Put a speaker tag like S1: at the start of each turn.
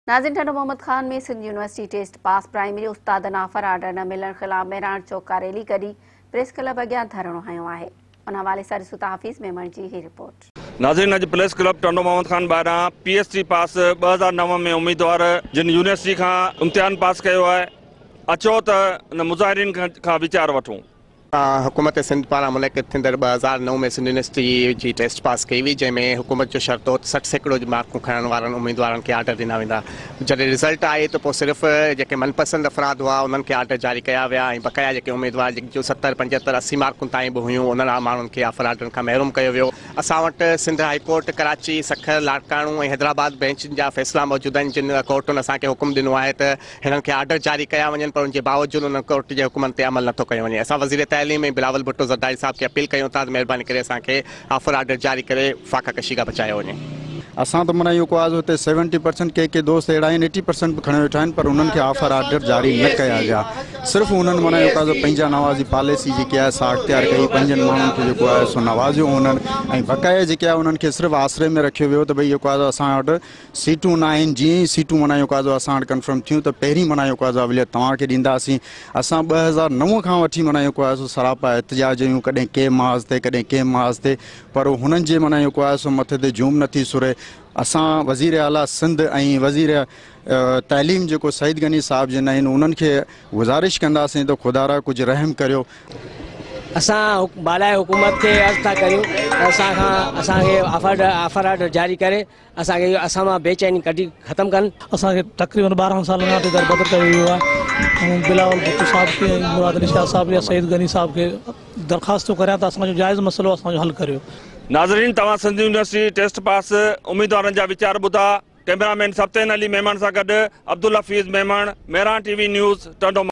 S1: नाज़रीन, ठंडो मोहम्मद खान में Sindh university test pass primary उस्तादनि ऑफर आर्डर न मिलण खिलाफ मेराण चौका रैली कढी प्रेस क्लब अॻियां धरणो हयो आहे। उन हवाले सां ॾिसूं था हाफ़िज़ मेमण जी ही रिपोर्ट।
S2: नाज़रीन, अॼु प्रेस क्लब ठंडो मोहम्मद खान ॿाहिरां PhD पास 2009 में उम्मीदवार जिन यूनिवर्सिटी खां इम्तिहान पास कयो आहे, अचो त उन मुज़ाहिरीन खां वीचार वठूं।
S3: हुकूमत सिंध पारां मुनक़िद थींदड़ 2009 में सिंध यूनिवर्सिटी जी टेस्ट पास कई हुई, जंहिंमें हुकूमत जो शर्त हो 60% मार्कूं खणण वारनि उम्मीदवारनि खे आर्डर ॾिना वेंदा। जॾहिं रिज़ल्ट आहे त पोइ सिर्फ़ु जेके मनपसंद अफ़राद हुआ उन्हनि खे आर्डर जारी कया विया ऐं बक़ाया जेके उम्मीदवार जो 70, 75, 80 मार्कुनि ताईं बि हुयूं उन्हनि माण्हुनि खे ऑफर आर्डरनि खां महरूम कयो वियो। असां वटि सिंध हाई कोर्ट, कराची, सखर, लाड़काणू ऐं हैदराबाद बेंचनि जा फ़ैसिला मौजूदु आहिनि, जिन कोर्टुनि असांखे हुकुम ॾिनो आहे त हिननि खे आर्डर जारी कया वञनि, पर उनजे बावजूदि उन कोर्ट जे हुकुमनि ते अमल नथो कयो वञे। असां वज़ीर तइलीम ऐं बिलावल भुट्टो ज़रदारी साहब खे अपील कयूं था, महिरबानी करे असांखे ऑफर आर्डर जारी करे फ़ाक़ा कशी खां बचायो वञे।
S4: असां तो माना इहो को आहे हुते 70% के दोस्त अहिड़ा आहिनि 80% बि खणी वेठा आहिनि, पर उन्हनि खे ऑफर आर्डर जारी न कया विया। सिर्फ़ु उन्हनि माना इहो काज़ो पंहिंजा नवाज़ी पॉलिसी जेकी आहे सा अख़्तियार कई, पंहिंजनि माण्हुनि खे जेको आहे सो नवाज़ियो उन्हनि, ऐं बक़ाया जेके आहे उन्हनि खे सिर्फ़ु आसिरे में रखियो वियो त भई इहो काज़ो असां वटि सीटूं न आहिनि। जीअं ई सीटूं माना इहो काज़ो असां वटि कंफर्म थियूं त पहिरीं माना इहो काज़ो अवलियत तव्हांखे ॾींदासीं। असां 2009 खां वठी माना इहो आहे सो सरापा एहतिजाज हुयूं, कॾहिं कंहिं माज़ ते कॾहिं कंहिं माज़ ते, पर हुननि जे माना इहो आहे सो मथे ते जूम नथी सुरे। असां वज़ीर आला सिंध ऐं वज़ीर तइलीम जेको सईद गनी साहब जिन आहिनि उन्हनि खे गुज़ारिश कंदासीं त ख़ुदा कुझु रहम करियो।
S5: असां बालाए हुकूमत खे अर्ज़ु था करियूं असांखे ऑफर आर्डर जारी करे असांखे असां मां बेचैनी कढी ख़तमु कनि।
S6: असांखे तक़रीबन 12 साल खां ते दरबदर कयो वियो आहे। बिलावल भुट्टो साहब खे, मुराद अली शाह साहब या सईद गनी साहब खे दरख़्वास्त करियां त असांजो जाइज़ मसइलो असांजो हल करियो।
S2: नाज़रीन, तव्हां सिंध यूनिवर्सिटी टेस्ट पास उम्मीदवारनि जा वीचार ॿुधा। कैमरामैन सब्तैन अली मेमण सां गॾु अब्दुल हफ़ीज़ मेमण, मेराण TV न्यूज़, टंडो।